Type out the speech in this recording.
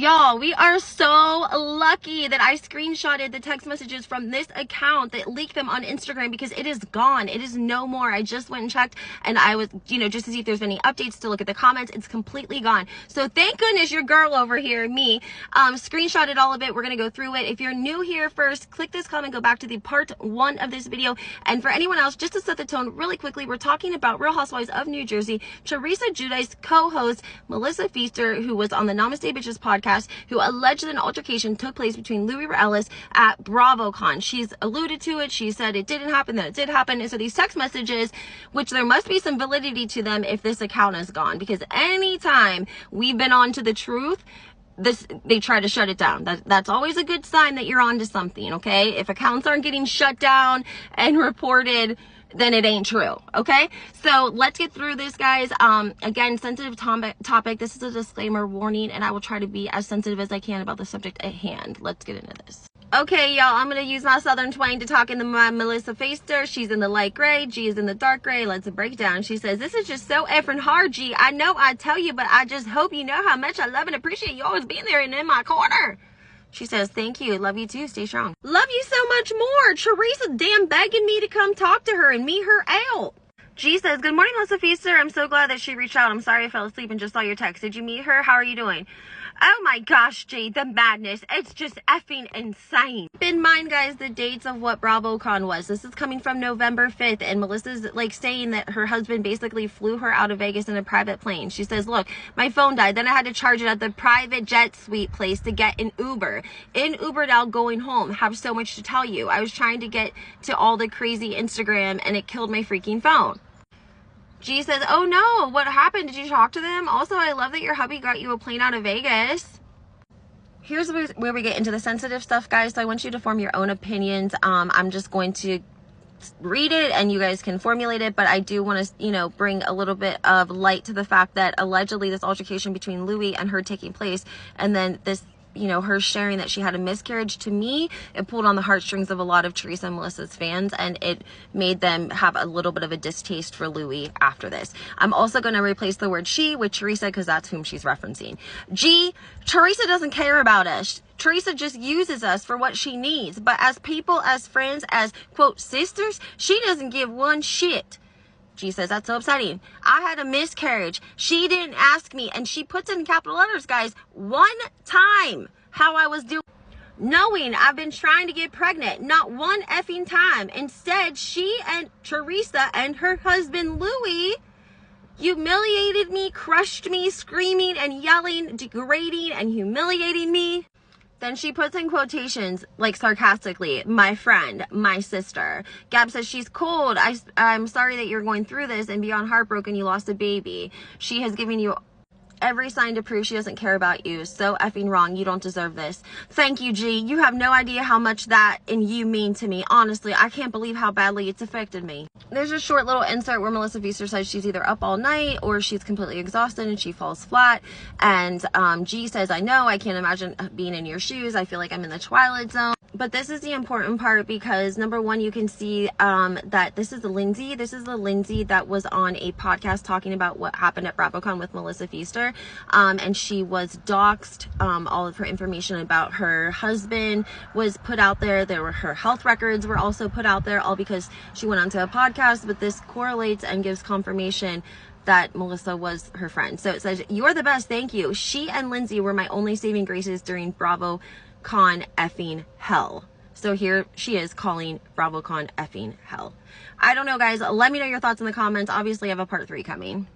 Y'all, we are so lucky that I screenshotted the text messages from this account that leaked them on Instagram, because it is gone. It is no more. I just went and checked, and I was, just to see if there's any updates, to look at the comments. It's completely gone. So thank goodness your girl over here, me, screenshotted all of it. We're going to go through it. If you're new here, first, click this comment, go back to the part 1 of this video. And for anyone else, just to set the tone really quickly, we're talking about Real Housewives of New Jersey, Teresa Giudice's co-host, Melissa Feaster, who was on the Namaste Bitches podcast, who alleged that an altercation took place between Louis Ellis at BravoCon. She's alluded to it. She said it didn't happen, then it did happen. And so these text messages, which there must be some validity to them if this account is gone, because anytime we've been on to the truth, they try to shut it down. That's always a good sign that you're on to something, okay? If accounts aren't getting shut down and reported, then it ain't true, okay? So let's get through this, guys. Again, sensitive topic. This is a disclaimer warning, and I will try to be as sensitive as I can about the subject at hand. Let's get into this. Okay, y'all, I'm going to use my southern twang to talk into my Melissa Feaster. She's in the light gray. G is in the dark gray. Let's break down. She says, "This is just so effing hard, G. I know I tell you, but I just hope you know how much I love and appreciate you always being there and in my corner." She says, "Thank you. Love you too. Stay strong." Love you so much more. Teresa damn begging me to come talk to her and meet her out. G says, "Good morning, Melissa Feaster. I'm so glad that she reached out. I'm sorry I fell asleep and just saw your text. Did you meet her? How are you doing?" Oh my gosh, G, the madness. It's just effing insane. Keep in mind, guys, the dates of what BravoCon was. This is coming from November 5th, and Melissa's like saying that her husband basically flew her out of Vegas in a private plane. She says, "Look, my phone died. Then I had to charge it at the private jet suite place to get an Uber. In Uber now going home. Have so much to tell you. I was trying to get to all the crazy Instagram, and it killed my freaking phone." G says, "Oh no, what happened? Did you talk to them? Also, I love that your hubby got you a plane out of Vegas." Here's where we get into the sensitive stuff, guys. So I want you to form your own opinions. I'm just going to read it and you guys can formulate it, but I do want to, bring a little bit of light to the fact that allegedly this altercation between Louis and her taking place, and then this, her sharing that she had a miscarriage, to me, it pulled on the heartstrings of a lot of Teresa and Melissa's fans, and it made them have a little bit of a distaste for Louis after this. I'm also going to replace the word she with Teresa, because that's whom she's referencing. G, Teresa doesn't care about us. Teresa just uses us for what she needs, but as people, as friends, as, quote, sisters, she doesn't give one shit. She says, "That's so upsetting. I had a miscarriage. She didn't ask me," and she puts in capital letters, guys, "one time how I was doing, knowing I've been trying to get pregnant, not one effing time. Instead, she and Teresa and her husband Louis humiliated me, crushed me, screaming and yelling, degrading and humiliating me." Then she puts in quotations, like sarcastically, "my friend, my sister." Gab says, "She's cold. I'm sorry that you're going through this, and beyond heartbroken you lost a baby. She has given you every sign to prove she doesn't care about you. So effing wrong. You don't deserve this." Thank you, G. You have no idea how much that and you mean to me. Honestly, I can't believe how badly it's affected me. There's a short little insert where Melissa Feaster says she's either up all night or she's completely exhausted and she falls flat. And G says, "I know. I can't imagine being in your shoes. I feel like I'm in the Twilight Zone." But this is the important part, because number one, you can see that this is the Lindsay. This is the Lindsay that was on a podcast talking about what happened at BravoCon with Melissa Feaster. And she was doxxed. All of her information about her husband was put out there. Her health records were also put out there, all because she went onto a podcast. But this correlates and gives confirmation that Melissa was her friend. So it says, "You're the best. Thank you. She and Lindsay were my only saving graces during BravoCon effing hell." So here she is calling BravoCon effing hell. I don't know, guys. Let me know your thoughts in the comments. Obviously, I have a part 3 coming.